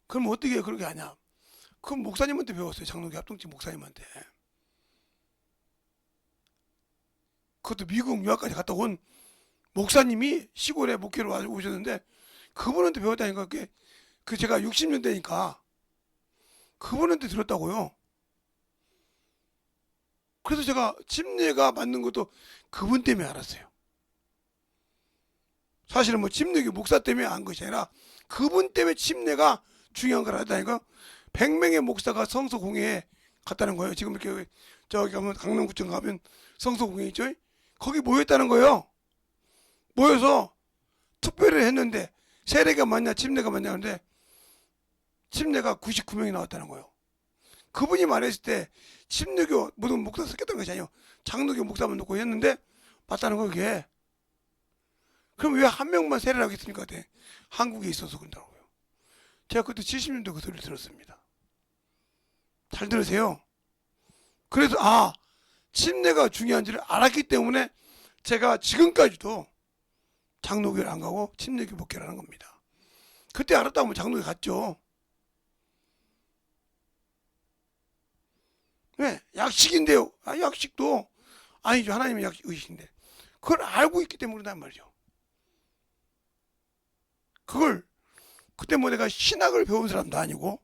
그럼 어떻게 그렇게 하냐? 그럼 목사님한테 배웠어요. 장로교 합동체 목사님한테. 그것도 미국 유학까지 갔다 온 목사님이 시골에 목회로 오셨는데 그분한테 배웠다니까. 그 제가 60년대니까 그분한테 들었다고요. 그래서 제가 침례가 맞는 것도 그분 때문에 알았어요. 사실은 뭐 침례교 목사 때문에 안 것이 아니라 그분 때문에 침례가 중요한 거라다니까. 100명의 목사가 성서 공회에 갔다는 거예요. 지금 이렇게 저기 가면 강남구청 가면 성서 공회 있죠? 거기 모였다는 거예요. 모여서 투표를 했는데 세례가 맞냐 침례가 맞냐 하는데 침례가 99명이 나왔다는 거예요. 그분이 말했을 때 침례교 모든 목사 섞였던 것이 아니에요. 장로교 목사만 놓고 했는데 맞다는 거예요. 그게. 그럼 왜 한 명만 세례를 하겠습니까? 그때 한국에 있어서 그런다고요. 제가 그때 70년대 그 소리를 들었습니다. 잘 들으세요. 그래서 침례가 중요한지를 알았기 때문에 제가 지금까지도 장로교를 안 가고 침례교 목회를 하는 겁니다. 그때 알았다면 장로교 갔죠. 왜? 약식인데요. 약식도 아니죠. 하나님의 약식이신데 그걸 알고 있기 때문에 그런단 말이죠. 그걸 그때 뭐 내가 신학을 배운 사람도 아니고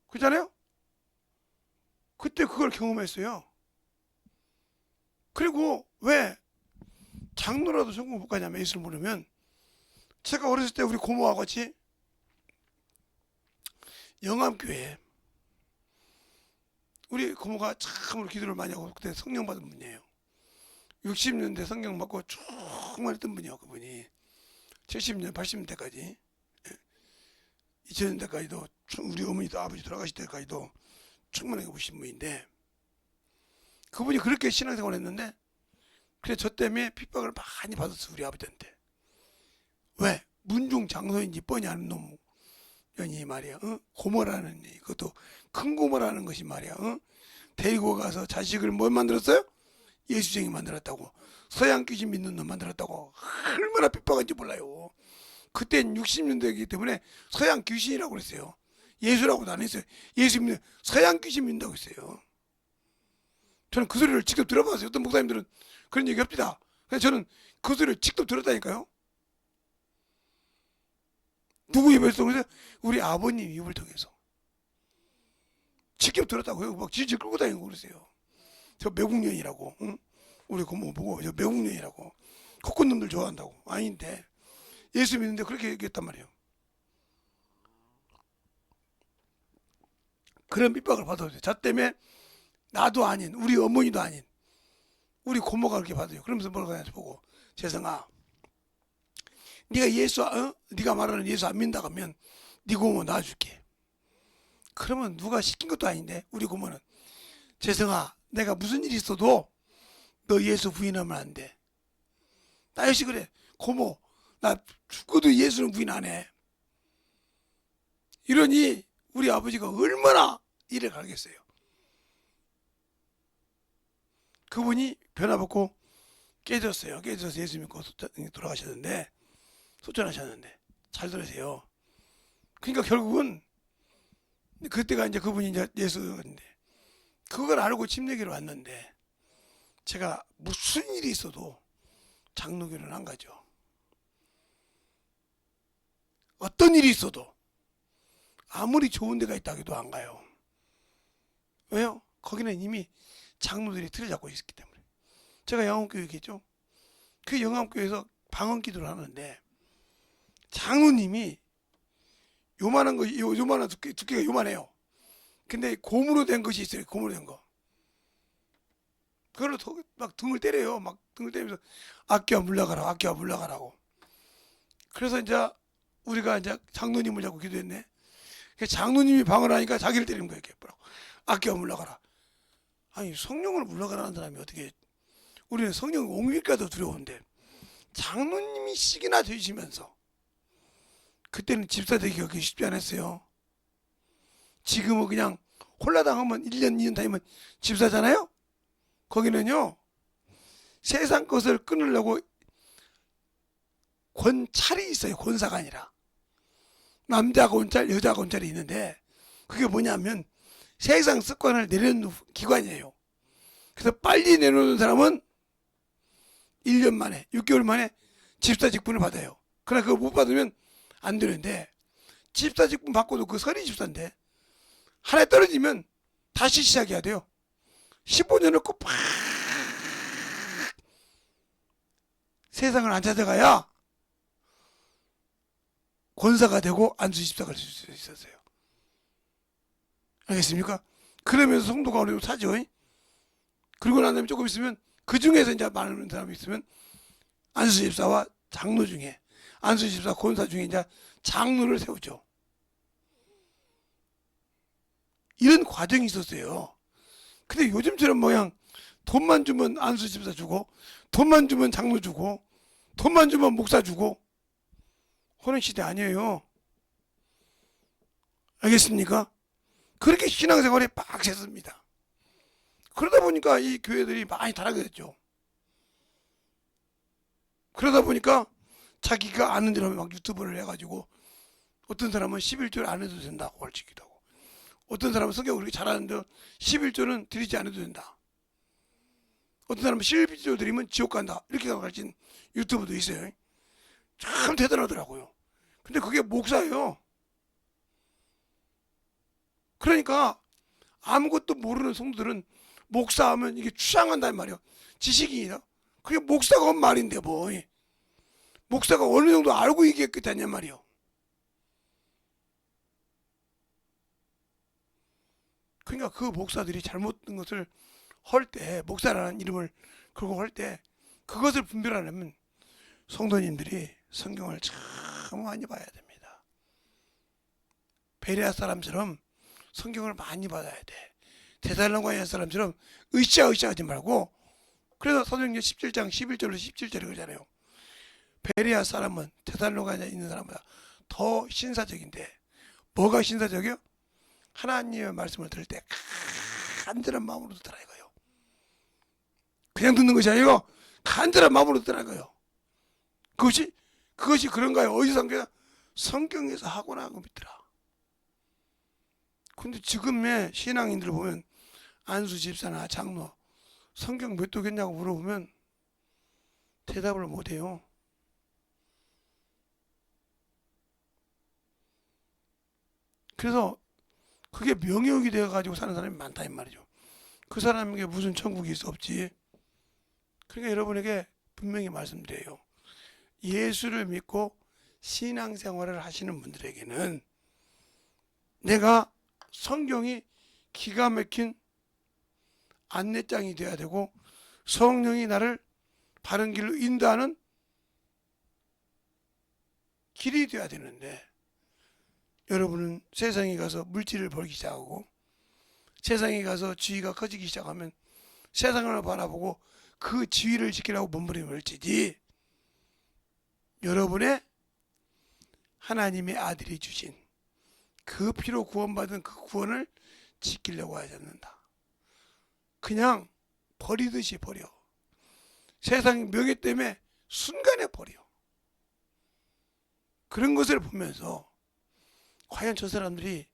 그렇잖아요. 그때 그걸 경험했어요. 그리고 왜 장로라도 성공 못 가냐면 예수를 모르면 제가 어렸을 때 우리 고모와 같이 영암교회에 우리 고모가 참으로 기도를 많이 하고 그때 성령 받은 분이에요. 60년대 성경 받고 정말 했던 분이에요. 그분이 70년 80년대까지 2000년대까지도 우리 어머니도 아버지 돌아가실 때까지도 충분하게 보신 분인데 그분이 그렇게 신앙생활을 했는데 그래 저 때문에 핍박을 많이 받았어. 우리 아버지한테. 왜? 문중 장소인지 뻔히 아는 놈이 말이야. 고모라는 그것도 큰 고모라는 것이 말이야. 데리고 가서 자식을 뭘 만들었어요? 예수쟁이 만들었다고. 서양 귀신 믿는 놈 만들었다고. 얼마나 핍박한지 몰라요. 그땐 60년대이기 때문에 서양 귀신이라고 그랬어요. 예수라고도 안 했어요. 예수 믿는 서양 귀신 믿는다고 했어요. 저는 그 소리를 직접 들어봤어요. 어떤 목사님들은 그런 얘기 합니다. 그래서 저는 그 소리를 직접 들었다니까요. 누구 입에서 통해서? 우리 아버님 입을 통해서. 직접 들었다고요. 막 질질 끌고 다니고 그러세요. 저 매국년이라고. 응? 우리 고모 보고 저 매국년이라고. 코끝놈들 좋아한다고. 아닌데 예수 믿는데 그렇게 얘기했단 말이에요. 그런 핍박을 받아요. 저 때문에 나도 아닌 우리 어머니도 아닌 우리 고모가 그렇게 받아요. 그러면서 뭐라고 하냐 보고 재성아 네가 말하는 예수 안 믿는다 하면 네 고모 놔줄게. 그러면 누가 시킨 것도 아닌데 우리 고모는 재성아 내가 무슨 일이 있어도 너 예수 부인하면 안 돼. 나 역시 그래. 고모 나 죽어도 예수는 부인 안 해. 이러니 우리 아버지가 얼마나 이래 가겠어요. 그분이 변화받고 깨졌어요. 깨져서 예수 믿고 돌아가셨는데 소천하셨는데 잘 들으세요. 그러니까 결국은 그때가 이제 그분이 이제 예수인데 그걸 알고 침례기로 왔는데 제가 무슨 일이 있어도 장로교는 안 가죠. 어떤 일이 있어도 아무리 좋은 데가 있다 해도 안 가요. 왜요? 거기는 이미 장로들이 틀을 잡고 있기 때문에. 제가 영암교회 얘기했죠. 그 영암교회에서 방언기도를 하는데 장로님이 요만한 거, 요만한 두께가 요만해요. 근데 고무로 된 것이 있어요. 고무로 된 거. 그걸로 막 등을 때려요. 막 등을 때리면서 악기와 물러가라고, 악기와 물러가라고. 그래서 이제 우리가 이제 장로님을 잡고 기도했네. 장로님이 방언하니까 자기를 때리는 거예요. 뭐라고? 악기와 물러가라. 아니 성령을 물러가라는 사람이 어떻게? 우리는 성령 옹일까도 두려운데 장로님이 식이나 되시면서 그때는 집사 되기가 그렇게 쉽지 않았어요. 지금은 그냥 홀라당하면 1년 2년 다니면 집사잖아요. 거기는요 세상 것을 끊으려고 권찰이 있어요. 권사가 아니라 남자 권찰 여자 권찰이 있는데 그게 뭐냐면 세상 습관을 내려놓는 기관이에요. 그래서 빨리 내놓는 사람은 1년 만에 6개월 만에 집사 직분을 받아요. 그러나 그거 못 받으면 안 되는데 집사 직분 받고도 그 선이 집사인데 하나에 떨어지면 다시 시작해야 돼요. 15년을 꼭 팍 세상을 안 찾아가야 권사가 되고 안수 집사가 될 수 있었어요. 알겠습니까? 그러면서 성도가 어느 정도 사죠. 그리고 난 다음에 조금 있으면 그 중에서 이제 많은 사람이 있으면 안수 집사와 장로 중에 안수 집사 권사 중에 이제 장로를 세우죠. 이런 과정이 있었어요. 근데 요즘처럼 모양 돈만 주면 안수 집사 주고 돈만 주면 장로 주고 돈만 주면 목사 주고 그런 시대 아니에요. 알겠습니까? 그렇게 신앙생활에 빡셌습니다. 그러다 보니까 이 교회들이 많이 타락이 됐죠. 그러다 보니까 자기가 아는 대로 막 유튜브를 해가지고 어떤 사람은 11조를 안 해도 된다고 가르치기도 하고 어떤 사람은 성경을 그렇게 잘하는데 11조는 드리지 않아도 된다. 어떤 사람은 11조 드리면 지옥 간다. 이렇게 가르친 유튜브도 있어요. 참 대단하더라고요. 근데 그게 목사예요. 그러니까 아무것도 모르는 성도들은 목사하면 이게 추앙한단 말이에요. 지식인이다. 그게 목사가 한 말인데 뭐. 목사가 어느 정도 알고 얘기했겠다냐 말이에요. 그러니까 그 목사들이 잘못된 것을 할 때, 목사라는 이름을 걸고 할 때 그것을 분별하려면 성도님들이 성경을 참 많이 봐야 됩니다. 베레아 사람처럼 성경을 많이 받아야 돼. 데살로니가 사람처럼 으쌰으쌰하지 말고 그래서 사도행전 17장 11절로 17절에 그러잖아요. 베레아 사람은 데살로니가에 있는 사람보다 더 신사적인데 뭐가 신사적이요? 하나님의 말씀을 들을 때 간절한 마음으로 듣더라 이거요. 그냥 듣는 것이 아니고 간절한 마음으로 듣더라 이거요. 그것이 그런가요? 어디서 한 거야? 성경에서 하고나 하고 믿더라. 근데 지금의 신앙인들 보면 안수 집사나 장로 성경 몇 도겠냐고 물어보면 대답을 못해요. 그래서 그게 명역이 되어가지고 사는 사람이 많다 이 말이죠. 그 사람에게 무슨 천국이 있어 없지. 그러니까 여러분에게 분명히 말씀드려요. 예수를 믿고 신앙생활을 하시는 분들에게는 내가 성경이 기가 막힌 안내장이 돼야 되고 성령이 나를 바른 길로 인도하는 길이 돼야 되는데 여러분은 세상에 가서 물질을 벌기 시작하고 세상에 가서 지위가 커지기 시작하면 세상을 바라보고 그 지위를 지키라고 몸부림을치지 여러분의 하나님의 아들이 주신 그 피로 구원받은 그 구원을 지키려고 하지 않는다. 그냥 버리듯이 버려. 세상 명예 때문에 순간에 버려. 그런 것을 보면서 과연 저 사람들이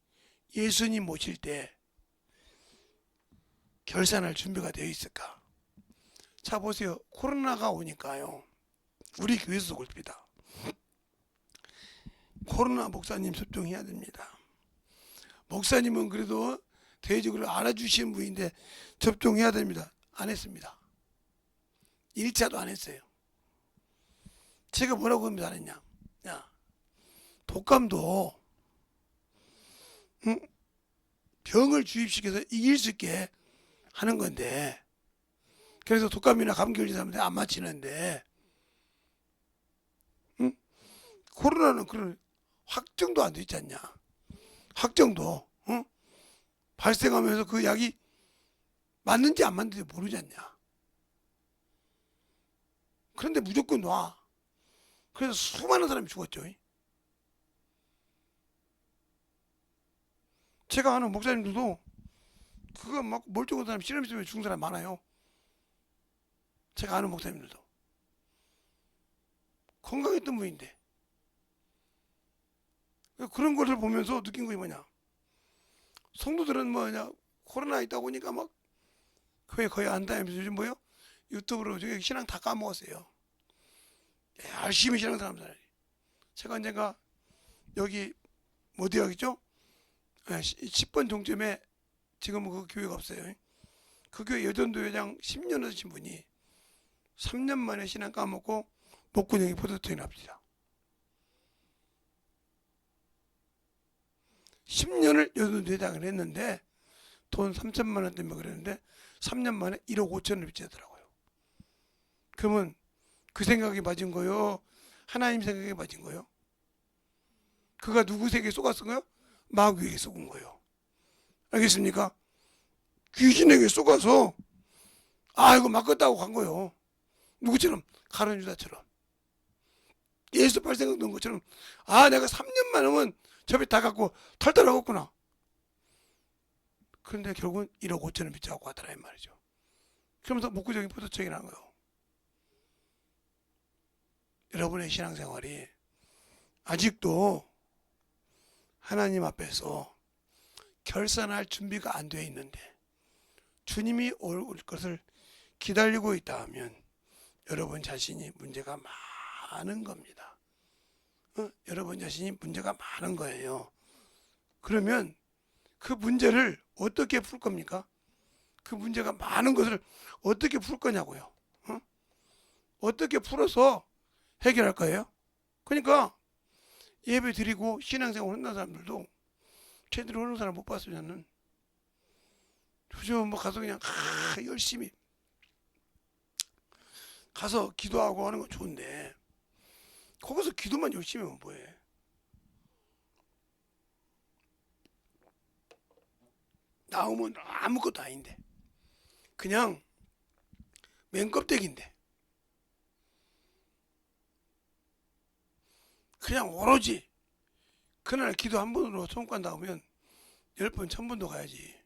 예수님 모실 때 결산할 준비가 되어 있을까? 자 보세요. 코로나가 오니까요. 우리 교회에서 그렇습니다. 코로나 목사님 접종해야 됩니다. 목사님은 그래도 대외적으로 알아주시는 분인데 접종해야 됩니다. 안 했습니다. 1차도 안 했어요. 제가 뭐라고 말했냐? 야, 독감도 병을 주입시켜서 이길 수 있게 하는 건데 그래서 독감이나 감기 걸린 사람들 안 맞히는데 코로나는 그런 확정도 안 돼 있지 않냐? 확정도 발생하면서 그 약이 맞는지 안 맞는지 모르지 않냐? 그런데 무조건 놔. 그래서 수많은 사람이 죽었죠. 제가 아는 목사님들도 그거 막 멀쩡한 사람 실험 때문에 죽은 사람 많아요. 제가 아는 목사님들도 건강했던 분인데 그런 것을 보면서 느낀 것이 뭐냐? 성도들은 뭐냐? 코로나 있다 보니까 막 교회 거의 안 다니면서 요즘 뭐요? 유튜브로 저기 신앙 다 까먹었어요. 열심히 신앙 사람들. 제가 언젠가 여기 어디 가겠죠? 10번 종점에 지금은 그 교회가 없어요. 그 교회 여전도 회장 10년 하신 분이 3년 만에 신앙 까먹고 목구멍이 포도통이 납니다. 10년을 여전도 회장을 했는데 돈 3천만 원 때문에 그랬는데 3년 만에 1억 5천을 빚지더라고요. 그러면 그 생각이 맞은 거요? 하나님 생각이 맞은 거요? 그가 누구 세계에 속았은 거요? 마귀에게 속은 거예요. 알겠습니까? 귀신에게 속아서 이거 맡겼다고 간 거예요. 누구처럼? 가룟 유다처럼. 예수 발생각 넣은 것처럼 내가 3년만 하면 저배 다 갖고 털털하겠구나. 그런데 결국은 1억 5천을 빚자고 가더라 이 말이죠. 그러면서 목구적인 포도청이 난 거예요. 여러분의 신앙생활이 아직도 하나님 앞에서 결산할 준비가 안 되어 있는데 주님이 올 것을 기다리고 있다 하면 여러분 자신이 문제가 많은 겁니다. 여러분 자신이 문제가 많은 거예요. 그러면 그 문제를 어떻게 풀 겁니까? 그 문제가 많은 것을 어떻게 풀 거냐고요. 어떻게 풀어서 해결할 거예요? 그러니까 예배 드리고 신앙생활 한다는 사람들도 제대로 하는 사람 못 봤으면은 요즘 뭐 가서 그냥 열심히 가서 기도하고 하는 건 좋은데 거기서 기도만 열심히 하면 뭐해? 나오면 아무것도 아닌데 그냥 맨껍데기인데 그냥 오로지 그날 기도 한 번으로 성과 나오면 10번, 1000번도 가야지.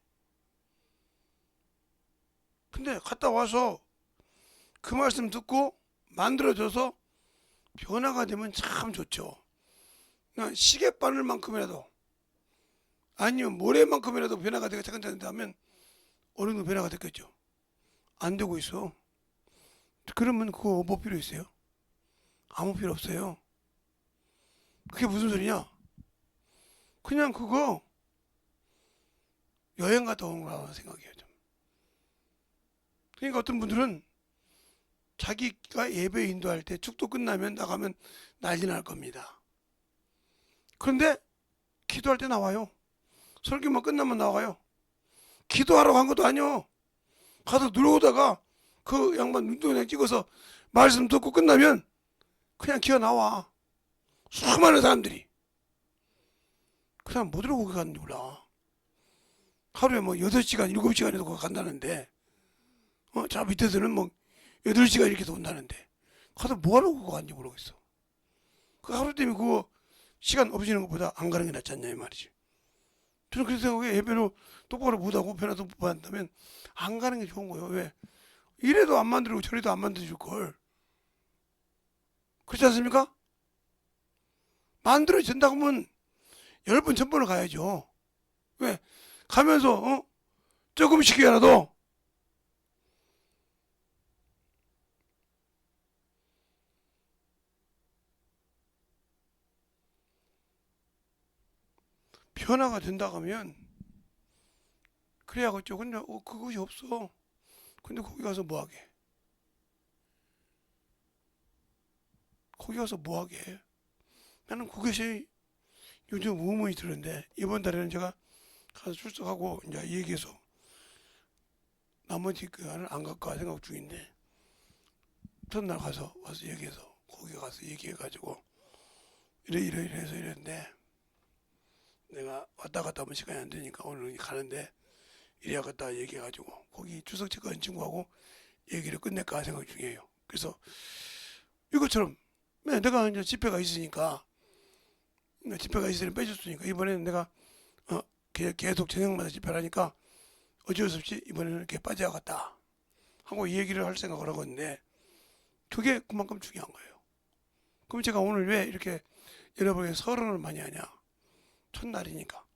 근데 갔다 와서 그 말씀 듣고 만들어져서 변화가 되면 참 좋죠. 그냥 시계바늘만큼이라도 아니면 모래만큼이라도 변화가 되고 차근차근 어느 정도 변화가 됐겠죠. 안 되고 있어. 그러면 그거 뭐 필요 있어요? 아무 필요 없어요. 그게 무슨 소리냐? 그냥 그거 여행 갔다 온 거라고 생각해요. 좀. 그러니까 어떤 분들은 자기가 예배 인도할 때 축도 끝나면 나가면 난리 날 겁니다. 그런데 기도할 때 나와요. 설교만 끝나면 나와요. 기도하러 간 것도 아니요. 가서 누르다가 그 양반 눈동자 찍어서 말씀 듣고 끝나면 그냥 기어 나와. 수많은 사람들이. 그 사람 뭐 들고 거기 갔는지 몰라. 하루에 뭐 6시간, 7시간에도 거기 간다는데, 저 밑에서는 뭐 8시간 이렇게 돈다는데, 가서 뭐하러 그거 갔는지 모르겠어. 그 하루 때문에 그거 시간 없어지는 것보다 안 가는 게 낫지 않냐, 이 말이지. 저는 그렇게 생각해. 예배로 똑바로 못하고 변화도 못 받는다면 안 가는 게 좋은 거예요. 왜? 이래도 안 만들고 저래도 안 만들어줄 걸. 그렇지 않습니까? 만들어진다고 하면 10번, 1000번을 가야죠. 왜? 가면서, 조금씩이라도 변화가 된다고 하면 그래야겠죠. 근데 그것이 없어. 근데 거기 가서 뭐 하게? 거기 가서 뭐 하게? 나는 그것이 요즘 의문이 드는데, 이번 달에는 제가 가서 출석하고 이제 얘기해서 나머지 그안을 안 갈까 생각 중인데, 첫날 가서 와서 얘기해서 거기 가서 얘기해가지고 이래 해서 이랬는데, 내가 왔다 갔다 하면 시간이 안 되니까 오늘 가는데 이래야 갔다 얘기해가지고 거기 출석 체크한 친구하고 얘기를 끝낼까 생각 중이에요. 그래서 이것처럼 내가 이제 집회가 있으니까 빼줬으니까 이번에는 내가 계속 저녁마다 집회를 하니까 어쩔 수 없이 이번에는 이렇게 빠져야겠다 하고 얘기를 할 생각을 하고 있는데, 그게 그만큼 중요한 거예요. 그럼 제가 오늘 왜 이렇게 여러분에게 서론을 많이 하냐? 첫날이니까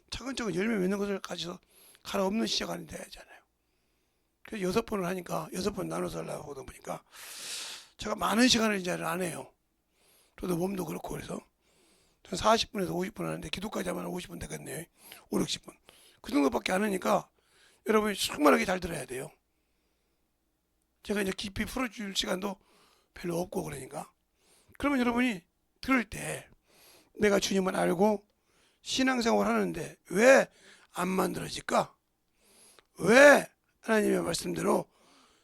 차근차근 열매 맺는 것을 가지고 가라 없는 시작하는 데 하잖아요. 그래서 6번을 하니까 6번 나눠서 하려고 하다 보니까 제가 많은 시간을 이제 안 해요. 저도 몸도 그렇고. 그래서 40분에서 50분 하는데 기도까지 하면 50분 되겠네요. 5, 60분. 그 정도밖에 안 하니까 여러분이 충분하게 잘 들어야 돼요. 제가 이제 깊이 풀어줄 시간도 별로 없고 그러니까. 그러면 여러분이 들을 때 내가 주님을 알고 신앙생활 하는데 왜 안 만들어질까? 왜 하나님의 말씀대로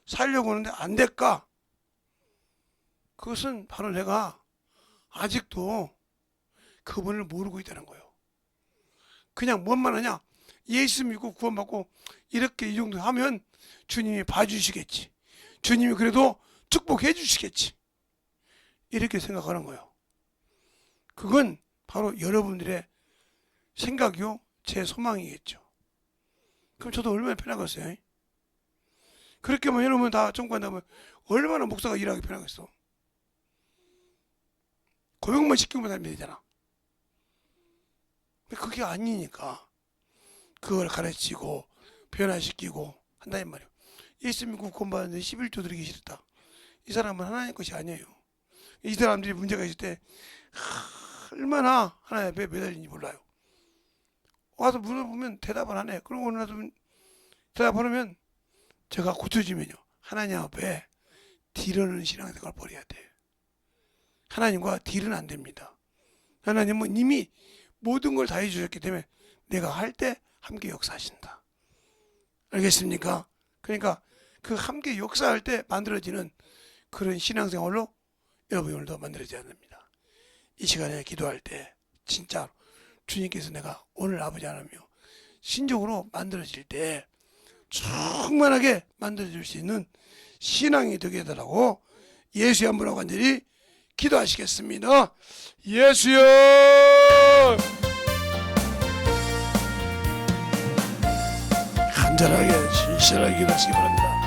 살려고 하는데 안 될까? 그것은 바로 내가 아직도 그분을 모르고 있다는 거예요. 그냥 뭔만 하냐? 예수 믿고 구원받고 이렇게 이 정도 하면 주님이 봐주시겠지. 주님이 그래도 축복해 주시겠지. 이렇게 생각하는 거예요. 그건 바로 여러분들의 생각이요, 제 소망이겠죠. 그럼 저도 얼마나 편하겠어요? 그렇게만 해놓으면 다 정관하면 얼마나 목사가 일하기 편하겠어. 고용만 시키면 하면 되잖아. 근데 그게 아니니까 그걸 가르치고 변화시키고 한다는 말이에요. 예수 믿고 구원받는데 11조 드리기 싫다. 이 사람은 하나님 것이 아니에요. 이 사람들이 문제가 있을 때 얼마나 하나님 앞에 매달리는지 몰라요. 와서 물어보면 대답을 안 해. 그러고 나서 대답하면 제가 고쳐주면요, 하나님 앞에 딜하는 신앙생활을 버려야 돼. 하나님과 딜은 안 됩니다. 하나님은 이미 모든 걸 다 해주셨기 때문에 내가 할 때 함께 역사하신다. 알겠습니까? 그러니까 그 함께 역사할 때 만들어지는 그런 신앙생활로 여러분이 오늘도 만들어져야 됩니다. 이 시간에 기도할 때 진짜 주님께서 내가 오늘 아버지 하나님이요, 신적으로 만들어질 때 충만하게 만들어줄 수 있는 신앙이 되게 해달라고 예수의 한분하고 간절히 기도하시겠습니다. 예수여! 간절하게 진실하게 기도하시기 바랍니다.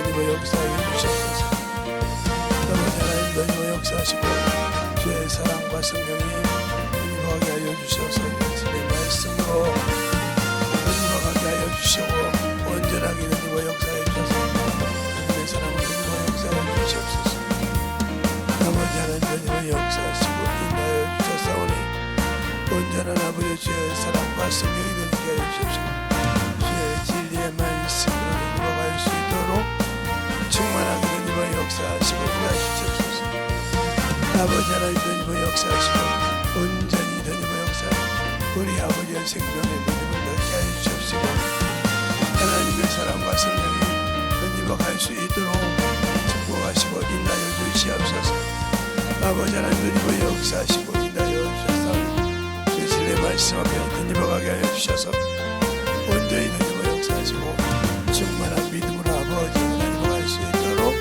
주님의 역사하여 주시옵소서. 아버지 하나님 주님의 역사하시고 주의 사랑과 성령이 임하게 하여 주셔서 주의 말씀으로 임하게 하여 주시고 온전하게 주님의 역사하여 주셔서 주님의 사랑을 주님의 역사하여 주시옵소서. 아버지 하나님 주님의 역사하시고 인하여 주셨사오니 온전한 아버지 주의 사랑과 성령이 되게 하여 주십시오. 주의 진리의 말씀으로 넘어갈 수 있도록 충만하게 주님의 역사하시고 인하주시옵소서. 아버지 하나님 주님의 역사하시고 온전히 주님의 역사 우리 아버지의 생명의 믿음을 얻게 하여 주십시오. 하나님의 사랑과 성령이 넘어갈 수 있도록 축복하시고 인하여 주시옵소서. 아버지 하나님 주님의 역사하시고 인하여 주셨사오니 내 말씀 앞에 드니버가게 하여 주셔서 온전히 드니버 역사하시고 충만한 믿음으로 아버지 하나님과 할 수 있도록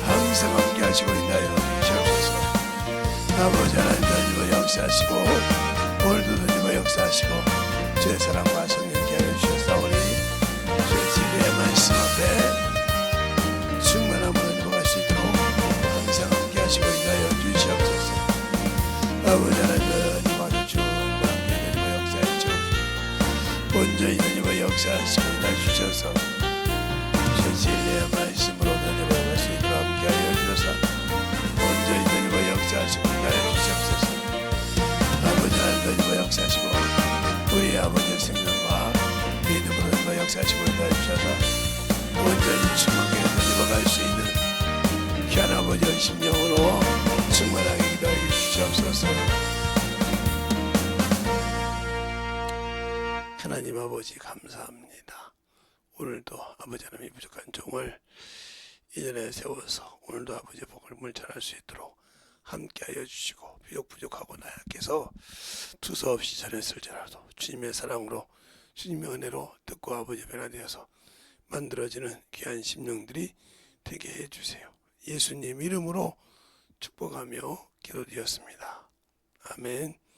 항상 함께 하시고 인하여 주시옵소서. 아버지 하나님 드니버 역사하시고 오늘도 드니버 역사하시고 주의 사랑과 성령께 하여 주셨사오니 주의 진리의 말씀 앞에 충만함으로 드니버 할 수 있도록 항상 함께 하시고 인하여 주시옵소서. 아버지 하나님 온전히 주님의 역사하시고 인하주셔서 주의 진리의 말씀으로 주님의 말씀을 함께 하여 주셔서 온전히 주님의 역사하시고 인하여 주시옵소서. 아버지 하나님 주님의 역사하시고 우리 아버지의 생명과 믿음으로 주님의 역사하시고 인하여 주셔서 온전히 충만하게 주님과 갈 수 있는 귀한 아버지의 심령으로 충만하게 기도하여 주시옵소서. 하나님 아버지 감사합니다. 오늘도 아버지 하나님이 부족한 종을 이전에 세워서 오늘도 아버지의 복을 물전할 수 있도록 함께하여 주시고 비록 부족하고 나약해서 두서없이 전했을지라도 주님의 사랑으로 주님의 은혜로 듣고 아버지의 변화되어서 만들어지는 귀한 심령들이 되게 해주세요. 예수님 이름으로 축복하며 기도드렸습니다. 아멘.